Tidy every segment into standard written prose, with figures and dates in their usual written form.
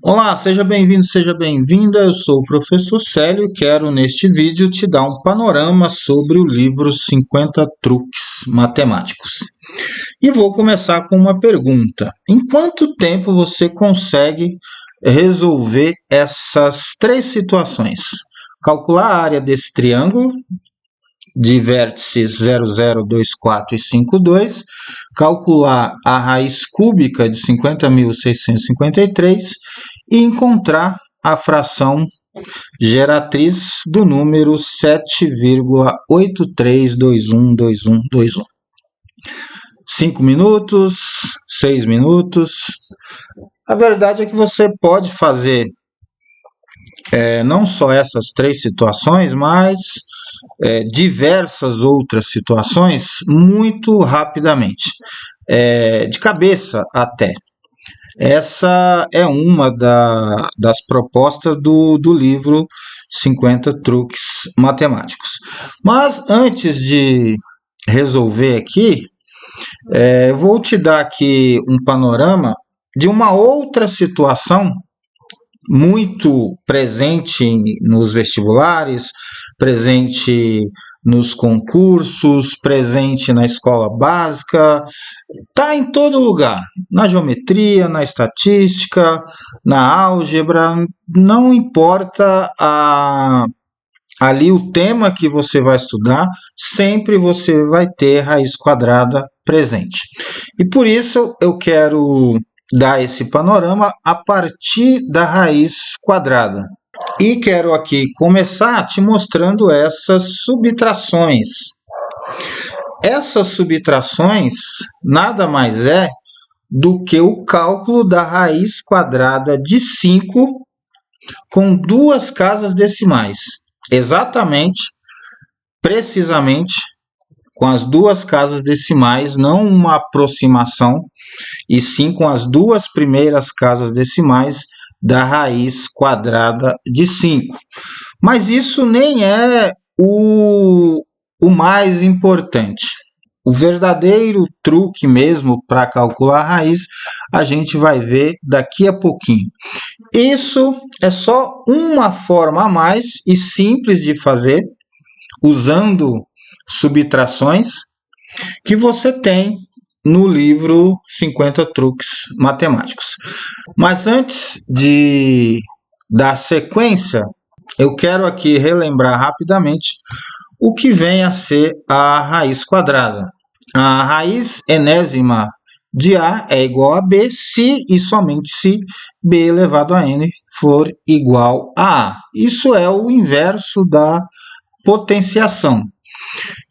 Olá, seja bem-vindo, seja bem-vinda. Eu sou o professor Célio e quero neste vídeo te dar um panorama sobre o livro 50 Truques Matemáticos. E vou começar com uma pergunta: em quanto tempo você consegue resolver essas três situações? Calcular a área desse triângulo de vértices 0, 0, 2, 4 e 5, 2, calcular a raiz cúbica de 50.653 e encontrar a fração geratriz do número 7,83212121. 5 minutos, 6 minutos. A verdade é que você pode fazer não só essas três situações, mas diversas outras situações muito rapidamente, de cabeça até. Essa é uma das propostas do livro 50 Truques Matemáticos. Mas antes de resolver aqui, vou te dar aqui um panorama de uma outra situação muito presente nos vestibulares, presente nos concursos, presente na escola básica, está em todo lugar, na geometria, na estatística, na álgebra, não importa ali o tema que você vai estudar, sempre você vai ter raiz quadrada presente. E por isso eu quero dar esse panorama a partir da raiz quadrada. E quero aqui começar te mostrando essas subtrações. Essas subtrações nada mais é do que o cálculo da raiz quadrada de 5 com duas casas decimais. Exatamente, precisamente, com as duas casas decimais, não uma aproximação, e sim com as duas primeiras casas decimais da raiz quadrada de 5. Mas isso nem é o mais importante. O verdadeiro truque mesmo para calcular a raiz, a gente vai ver daqui a pouquinho. Isso é só uma forma a mais e simples de fazer, usando subtrações, que você tem no livro 50 Truques Matemáticos. Mas antes de dar sequência, eu quero aqui relembrar rapidamente o que vem a ser a raiz quadrada. A raiz enésima de A é igual a B se e somente se B elevado a N for igual a A. Isso é o inverso da potenciação.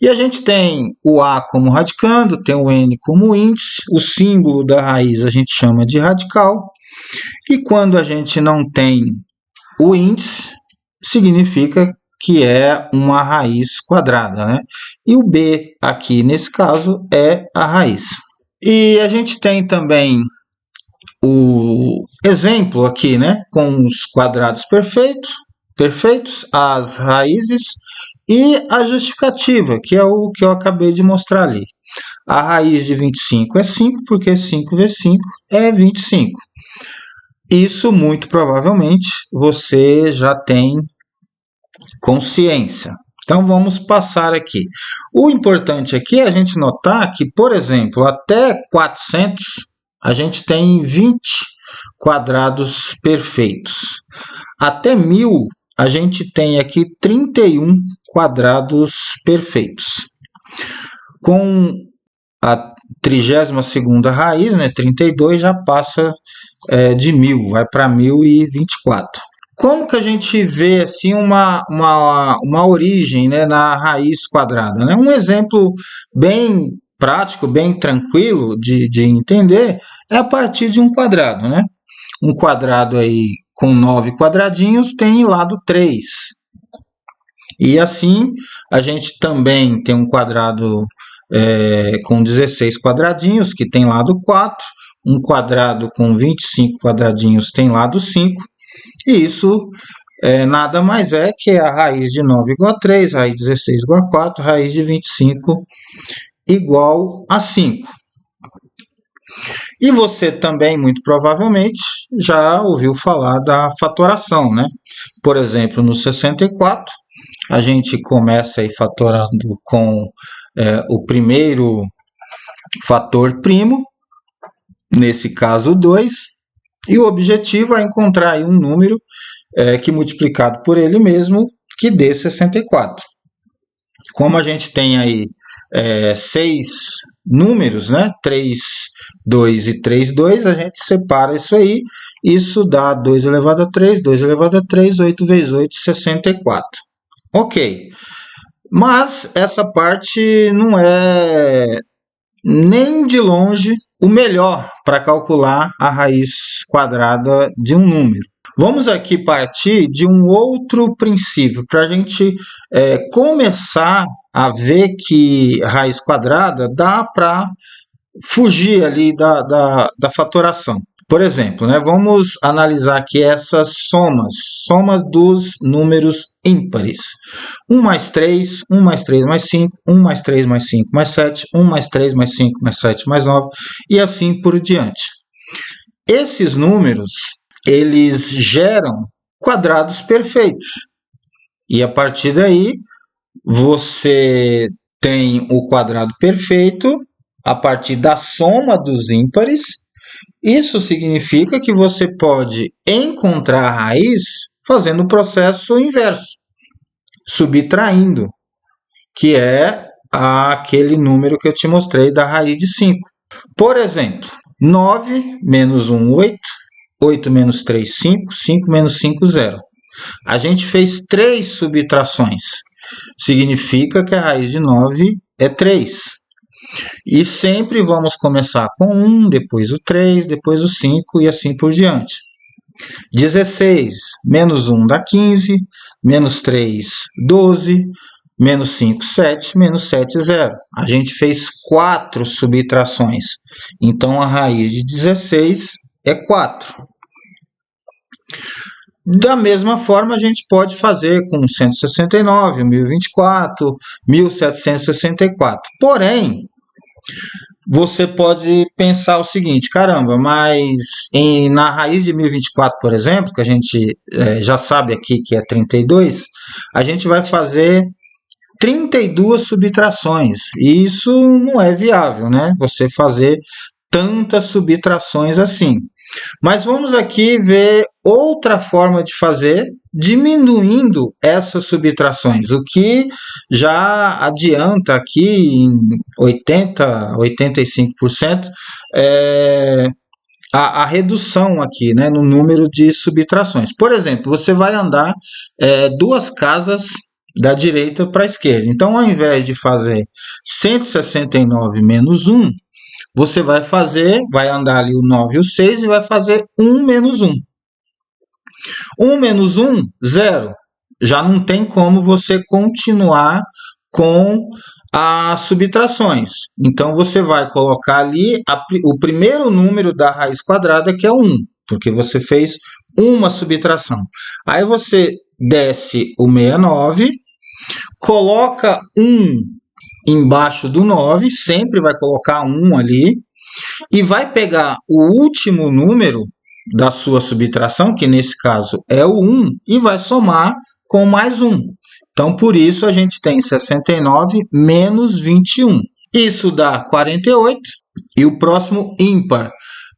E a gente tem o A como radicando, tem o N como índice, o símbolo da raiz a gente chama de radical, e quando a gente não tem o índice, significa que é uma raiz quadrada, né? E o B aqui, nesse caso, é a raiz. E a gente tem também o exemplo aqui, né? Com os quadrados perfeitos, as raízes e a justificativa, que é o que eu acabei de mostrar ali. A raiz de 25 é 5, porque 5 vezes 5 é 25. Isso, muito provavelmente, você já tem consciência. Então, vamos passar aqui. O importante aqui é a gente notar que, por exemplo, até 400, a gente tem 20 quadrados perfeitos. Até 1000, a gente tem aqui 31 quadrados perfeitos. Com a 32ª raiz, né, 32, já passa de 1000, vai para 1024. Como que a gente vê assim uma origem, né, na raiz quadrada? Né? Um exemplo bem prático, bem tranquilo de entender é a partir de um quadrado. Né? Um quadrado aí com 9 quadradinhos tem lado 3. E assim a gente também tem um quadrado com 16 quadradinhos que tem lado 4. Um quadrado com 25 quadradinhos tem lado 5. E isso nada mais é que a raiz de 9 igual a 3, raiz de 16 igual a 4, raiz de 25 igual a 5. E você também, muito provavelmente, já ouviu falar da fatoração, né? Por exemplo, no 64, a gente começa aí fatorando com o primeiro fator primo, nesse caso 2, e o objetivo é encontrar aí um número que multiplicado por ele mesmo, que dê 64. Como a gente tem aí 6 números, né? 3, 2 e 3, 2, a gente separa isso aí. Isso dá 2 elevado a 3, 2 elevado a 3, 8 vezes 8, 64. Ok. Mas essa parte não é nem de longe o melhor para calcular a raiz quadrada de um número. Vamos aqui partir de um outro princípio, para a gente começar a ver que raiz quadrada dá para fugir ali da fatoração. Por exemplo, né, vamos analisar aqui essas somas dos números ímpares. 1 mais 3, 1 mais 3 mais 5, 1 mais 3 mais 5 mais 7, 1 mais 3 mais 5 mais 7 mais 9, e assim por diante. Esses números, eles geram quadrados perfeitos. E a partir daí, você tem o quadrado perfeito a partir da soma dos ímpares. Isso significa que você pode encontrar a raiz fazendo o processo inverso, subtraindo, que é aquele número que eu te mostrei da raiz de 5. Por exemplo, 9 menos 1, 8. 8 menos 3, 5. 5 menos 5, 0. A gente fez 3 subtrações. Significa que a raiz de 9 é 3. E sempre vamos começar com 1, depois o 3, depois o 5 e assim por diante. 16 menos 1 dá 15, menos 3, 12, menos 5, 7, menos 7, 0. A gente fez 4 subtrações. Então, a raiz de 16 é 4. Da mesma forma, a gente pode fazer com 169, 1024, 1764. Porém, você pode pensar o seguinte, caramba, mas na raiz de 1024, por exemplo, que a gente já sabe aqui que é 32, a gente vai fazer 32 subtrações. E isso não é viável, né? Você fazer tantas subtrações assim. Mas vamos aqui ver outra forma de fazer, diminuindo essas subtrações, o que já adianta aqui em 80%, 85% a redução aqui, né, no número de subtrações. Por exemplo, você vai andar 2 casas da direita para a esquerda. Então, ao invés de fazer 169 menos 1, você vai andar ali o 9 e o 6 e vai fazer 1 menos 1. 1 menos 1, 0. Já não tem como você continuar com as subtrações. Então, você vai colocar ali o primeiro número da raiz quadrada, que é o 1, porque você fez uma subtração. Aí você desce o 69, coloca 1 embaixo do 9, sempre vai colocar 1 ali, e vai pegar o último número da sua subtração, que nesse caso é o 1, e vai somar com mais 1. Então, por isso, a gente tem 69 menos 21. Isso dá 48, e o próximo ímpar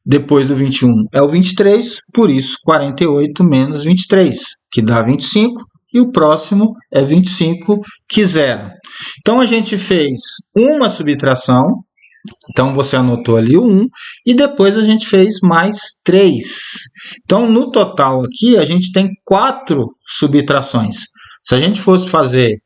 depois do 21 é o 23, por isso 48 menos 23, que dá 25, e o próximo é 25, que zera. Então, a gente fez uma subtração, então você anotou ali o 1, e depois a gente fez mais 3. Então, no total aqui, a gente tem 4 subtrações. Se a gente fosse fazer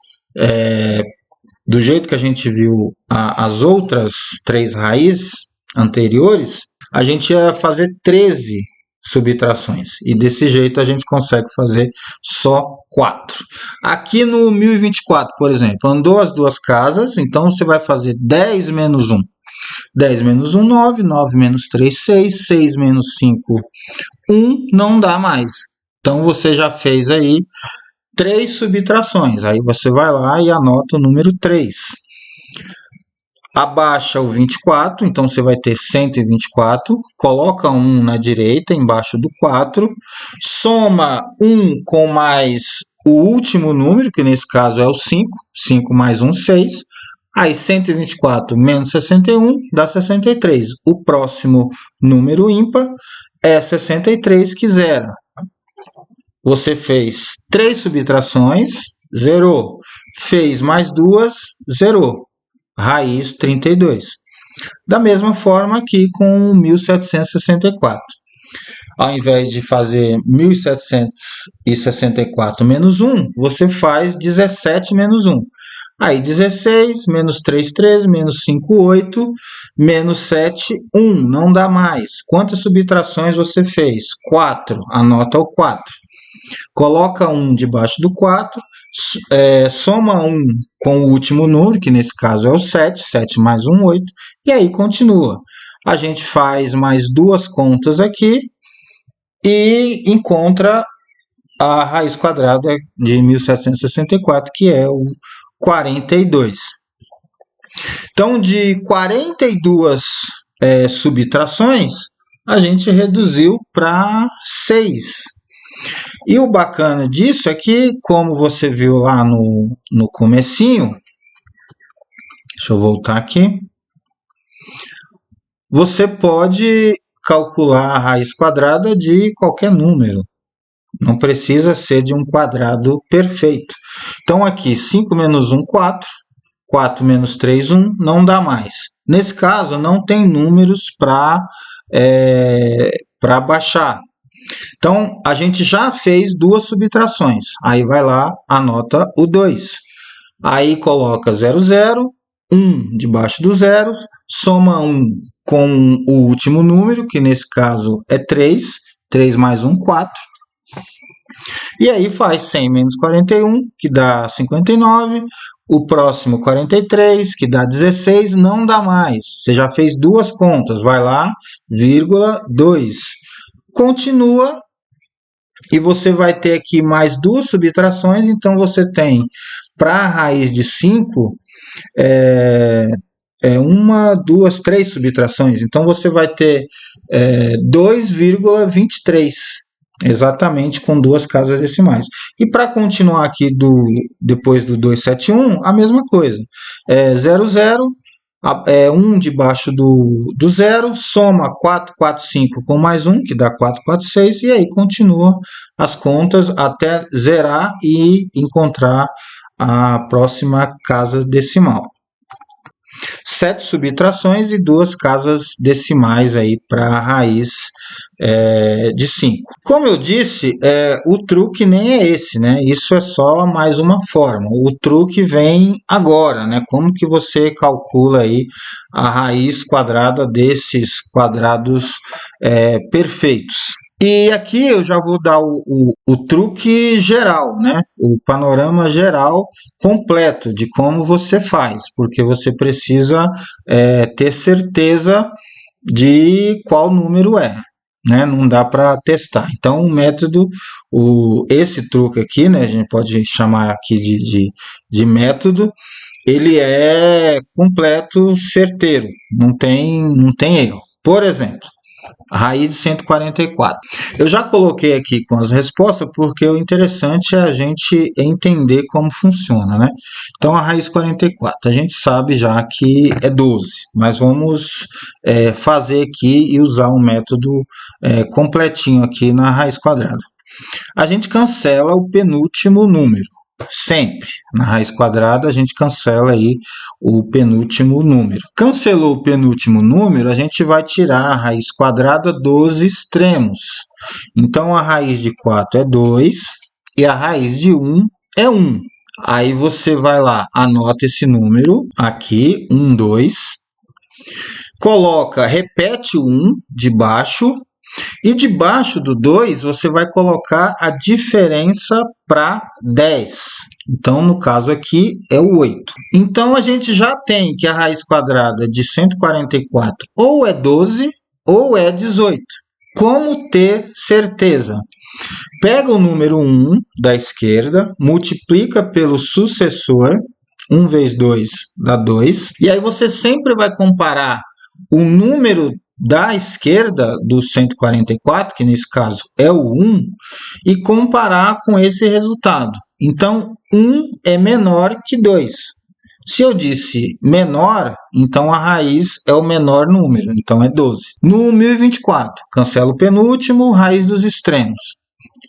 do jeito que a gente viu as outras 3 raízes anteriores, a gente ia fazer 13 subtrações. E desse jeito a gente consegue fazer só 4. Aqui no 1024, por exemplo, andou as 2 casas, então você vai fazer 10 menos 1. 10 menos 1, 9. 9 menos 3, 6. 6 menos 5, 1. Não dá mais. Então, você já fez aí 3 subtrações. Aí você vai lá e anota o número 3. abaixa o 24, então você vai ter 124, coloca 1 na direita, embaixo do 4, soma 1 com mais o último número, que nesse caso é o 5, 5 mais 1, 6, aí 124 menos 61 dá 63. O próximo número ímpar é 63, que zera. Você fez 3 subtrações, zerou. Fez mais 2, zerou. Raiz 32. Da mesma forma aqui com 1764. Ao invés de fazer 1764 menos 1, você faz 17 menos 1. Aí 16, menos 3, 13, menos 5, 8, menos 7, 1. Não dá mais. Quantas subtrações você fez? 4. Anota o 4. Coloca 1 debaixo do 4, soma 1 com o último número, que nesse caso é o 7, 7 mais 1, 8, e aí continua. A gente faz mais duas contas aqui e encontra a raiz quadrada de 1764, que é o 42. Então, de 42 subtrações, a gente reduziu para 6. E o bacana disso é que, como você viu lá no comecinho, deixa eu voltar aqui, você pode calcular a raiz quadrada de qualquer número. Não precisa ser de um quadrado perfeito. Então aqui, 5 menos 1, 4. 4 menos 3, 1. Não dá mais. Nesse caso, não tem números para baixar. Então, a gente já fez duas subtrações. Aí vai lá, anota o 2. Aí coloca 0, 0, 1 debaixo do 0, soma 1 com o último número, que nesse caso é 3. 3 mais 1, 4. E aí faz 100 menos 41, que dá 59. O próximo 43, que dá 16, não dá mais. Você já fez duas contas. Vai lá, vírgula, 2. Continua. E você vai ter aqui mais duas subtrações, então você tem para a raiz de 5, uma, duas, três subtrações. Então você vai ter 2,23, exatamente com duas casas decimais. E para continuar aqui depois do 271, a mesma coisa. 0, 0. 1 debaixo do 0, soma 4, 4, 5 com mais 1, que dá 4, 4, 6, e aí continua as contas até zerar e encontrar a próxima casa decimal. 7 subtrações e duas casas decimais aí para a raiz de 5. Como eu disse, o truque nem é esse, né? Isso é só mais uma forma. O truque vem agora, né? Como que você calcula aí a raiz quadrada desses quadrados perfeitos? E aqui eu já vou dar o truque geral, né? O panorama geral completo de como você faz, porque você precisa ter certeza de qual número é, né? Não dá para testar. Então, o método, esse truque aqui, né? A gente pode chamar aqui de método, ele é completo, certeiro, não tem erro. Por exemplo, a raiz de 144. Eu já coloquei aqui com as respostas porque o interessante é a gente entender como funciona, né? Então, a raiz 44, a gente sabe já que é 12, mas vamos fazer aqui e usar um método completinho aqui na raiz quadrada. A gente cancela o penúltimo número. Sempre na raiz quadrada a gente cancela aí o penúltimo número. Cancelou o penúltimo número, a gente vai tirar a raiz quadrada dos extremos. Então a raiz de 4 é 2 e a raiz de 1 é 1. Aí você vai lá, anota esse número aqui, 1, 2. Repete o 1 debaixo. E debaixo do 2, você vai colocar a diferença para 10. Então, no caso aqui, é o 8. Então, a gente já tem que a raiz quadrada de 144 ou é 12 ou é 18. Como ter certeza? Pega o número 1 da esquerda, multiplica pelo sucessor. 1 vezes 2 dá 2. E aí você sempre vai comparar o número da esquerda do 144, que nesse caso é o 1, e comparar com esse resultado. Então, 1 é menor que 2. Se eu disse menor, então a raiz é o menor número, então é 12. No 1024, cancela o penúltimo, raiz dos extremos.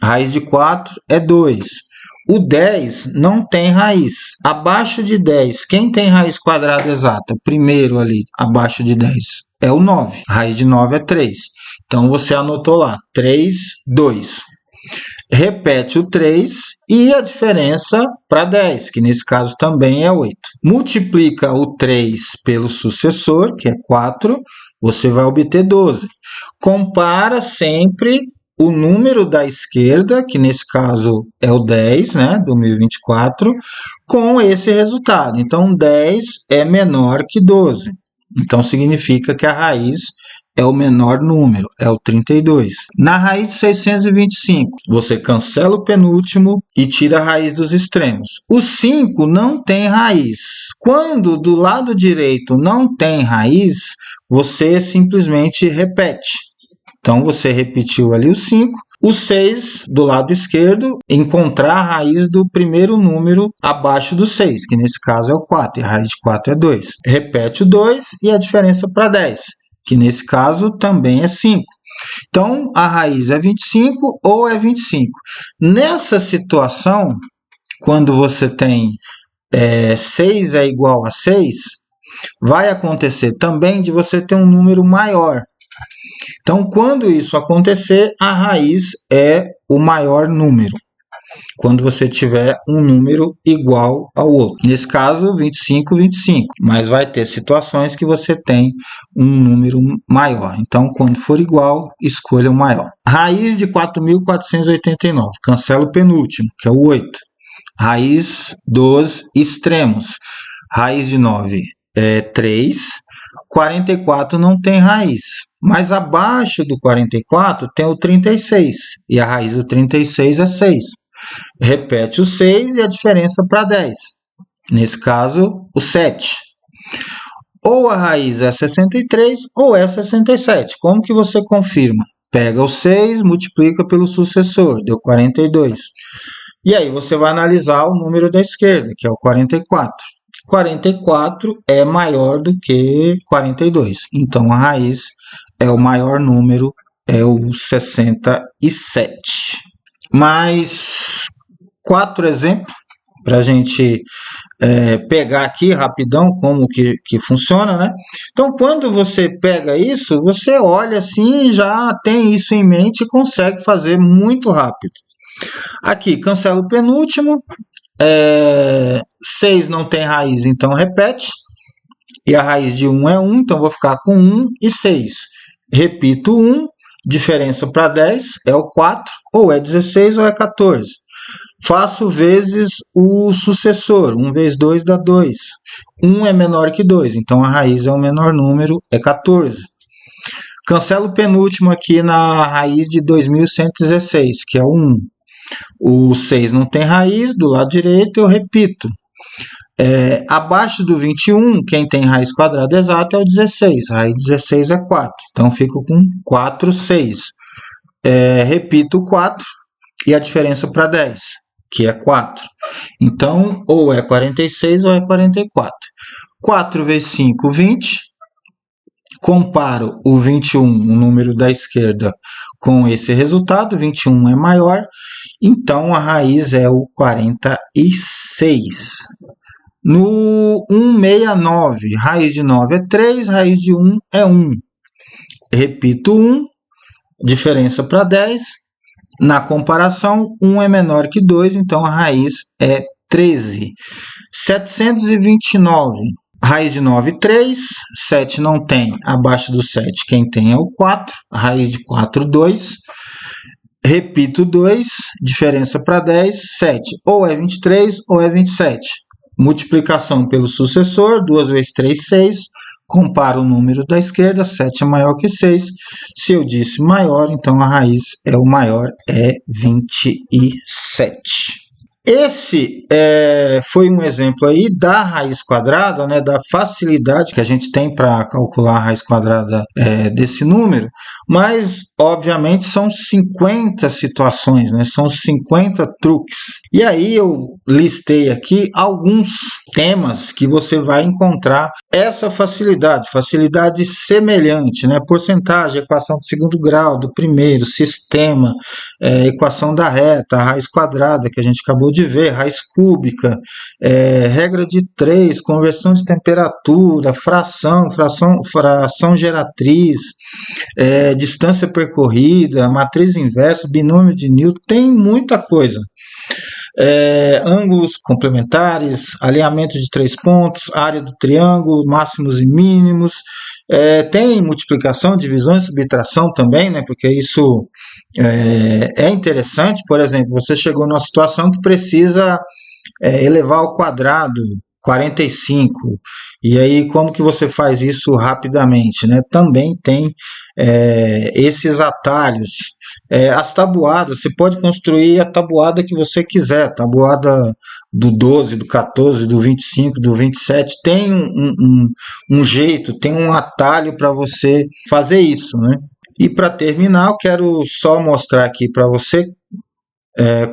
Raiz de 4 é 2. O 10 não tem raiz. Abaixo de 10, quem tem raiz quadrada exata? O primeiro ali, abaixo de 10, é o 9. A raiz de 9 é 3. Então, você anotou lá, 3, 2. Repete o 3 e a diferença para 10, que nesse caso também é 8. Multiplica o 3 pelo sucessor, que é 4, você vai obter 12. Compara sempre o número da esquerda, que nesse caso é o 10, né, do 1024, com esse resultado. Então, 10 é menor que 12. Então, significa que a raiz é o menor número, é o 32. Na raiz de 625, você cancela o penúltimo e tira a raiz dos extremos. O 5 não tem raiz. Quando do lado direito não tem raiz, você simplesmente repete. Então, você repetiu ali o 5. O 6, do lado esquerdo, encontrar a raiz do primeiro número abaixo do 6, que nesse caso é o 4, e a raiz de 4 é 2. Repete o 2 e a diferença para 10, que nesse caso também é 5. Então, a raiz é 25 ou é 25. Nessa situação, quando você tem 6 é igual a 6, vai acontecer também de você ter um número maior. Então, quando isso acontecer, a raiz é o maior número. Quando você tiver um número igual ao outro. Nesse caso, 25, 25. Mas vai ter situações que você tem um número maior. Então, quando for igual, escolha o maior. Raiz de 4.489. Cancela o penúltimo, que é o 8. Raiz dos extremos. Raiz de 9 é 3. 44 não tem raiz. Mas abaixo do 44 tem o 36. E a raiz do 36 é 6. Repete o 6 e a diferença para 10. Nesse caso, o 7. Ou a raiz é 63 ou é 67. Como que você confirma? Pega o 6, multiplica pelo sucessor, deu 42. E aí você vai analisar o número da esquerda, que é o 44. 44 é maior do que 42. Então, a raiz é o maior número, é o 67. Mais 4 exemplos para a gente pegar aqui rapidão como que funciona, né? Então, quando você pega isso, você olha assim e já tem isso em mente e consegue fazer muito rápido. Aqui, cancela o penúltimo. 6 não tem raiz, então repete. E a raiz de 1 é 1, então vou ficar com 1 e 6. Repito 1, diferença para 10 é o 4, ou é 16 ou é 14. Faço vezes o sucessor, 1 vezes 2 dá 2. 1 é menor que 2, então a raiz é o menor número, é 14. Cancelo o penúltimo aqui na raiz de 2116, que é o 1. O 6 não tem raiz, do lado direito eu repito. Abaixo do 21, quem tem raiz quadrada exata é o 16. A raiz de 16 é 4. Então, fico com 4, 6. Repito o 4 e a diferença para 10, que é 4. Então, ou é 46 ou é 44. 4 vezes 5, 20. Comparo o 21, o número da esquerda, com esse resultado. 21 é maior. Então, a raiz é o 46. No 169, raiz de 9 é 3, raiz de 1 é 1. Repito 1, diferença para 10. Na comparação, 1 é menor que 2, então a raiz é 13. 729, raiz de 9, 3. 7 não tem, abaixo do 7, quem tem é o 4. Raiz de 4, 2. Repito 2, diferença para 10, 7. Ou é 23 ou é 27. Multiplicação pelo sucessor, 2 vezes 3, 6. Comparo o número da esquerda, 7 é maior que 6. Se eu disse maior, então a raiz é o maior, é 27. Esse foi um exemplo aí da raiz quadrada, né, da facilidade que a gente tem para calcular a raiz quadrada desse número, mas obviamente são 50 situações, né, são 50 truques. E aí eu listei aqui alguns temas que você vai encontrar essa facilidade semelhante, né, porcentagem, equação de segundo grau, do primeiro, sistema, equação da reta, a raiz quadrada que a gente acabou de ver, raiz cúbica, regra de 3, conversão de temperatura, fração geratriz, distância percorrida, matriz inversa, binômio de Newton, tem muita coisa. Ângulos complementares, alinhamento de 3 pontos, área do triângulo, máximos e mínimos, tem multiplicação, divisão e subtração também, né, porque isso é interessante. Por exemplo, você chegou numa situação que precisa elevar ao quadrado 45, e aí como que você faz isso rapidamente, né? Também tem esses atalhos. As tabuadas, você pode construir a tabuada que você quiser, tabuada do 12, do 14, do 25, do 27, tem um jeito, tem um atalho para você fazer isso, né? E para terminar, eu quero só mostrar aqui para você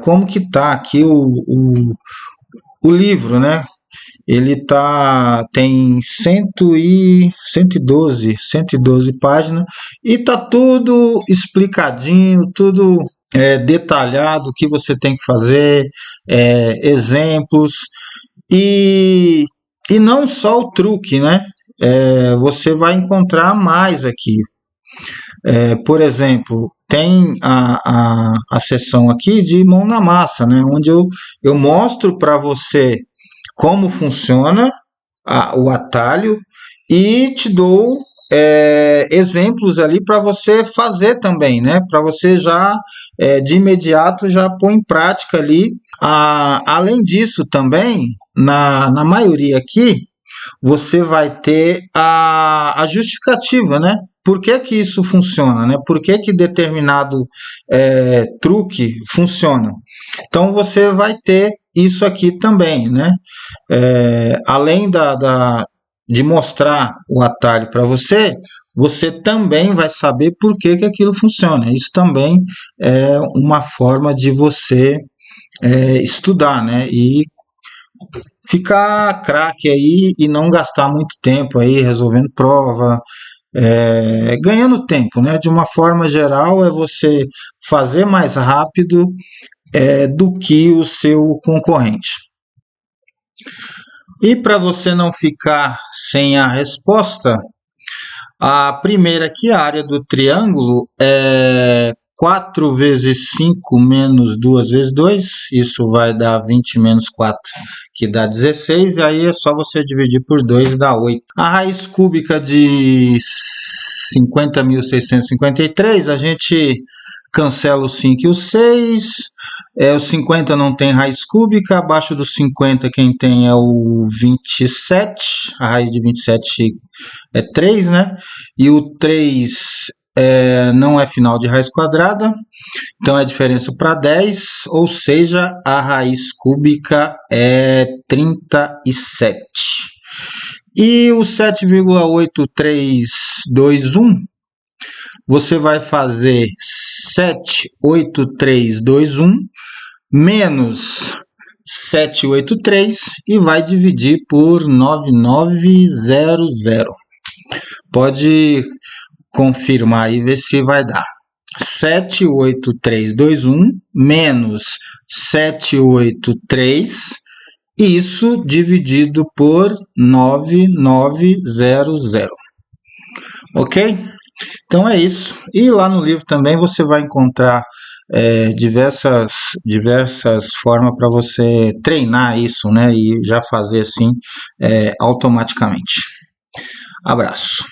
como que está aqui o livro, né? Ele tem 112 páginas e tá tudo explicadinho, tudo detalhado, o que você tem que fazer, exemplos e não só o truque, né? Você vai encontrar mais aqui. Por exemplo, tem a seção aqui de mão na massa, né? Onde eu mostro para você como funciona o atalho e te dou exemplos ali para você fazer também, né? Para você já de imediato já pôr em prática ali. Além disso também, na maioria aqui, você vai ter a justificativa, né? Por que que isso funciona, né? Por que que determinado truque funciona? Então você vai ter isso aqui também, né? Além de mostrar o atalho para você, você também vai saber por que que aquilo funciona. Isso também é uma forma de você estudar, né? E ficar craque aí e não gastar muito tempo aí resolvendo prova, ganhando tempo, né? De uma forma geral, é você fazer mais rápido do que o seu concorrente. E para você não ficar sem a resposta, a primeira aqui, a área do triângulo, é 4 vezes 5 menos 2 vezes 2, isso vai dar 20 menos 4, que dá 16, e aí é só você dividir por 2 e dá 8. A raiz cúbica de 50.653, a gente cancela o 5 e o 6, o 50 não tem raiz cúbica, abaixo do 50 quem tem é o 27, a raiz de 27 é 3, né? E o 3 não é final de raiz quadrada, então é diferença para 10, ou seja, a raiz cúbica é 37. E o 7,8321, você vai fazer 78321 menos 783 e vai dividir por 9900. Pode confirmar e ver se vai dar. 78321 menos 783, isso dividido por 9900. Ok? Então é isso. E lá no livro também você vai encontrar diversas formas para você treinar isso, né? E já fazer assim automaticamente. Abraço.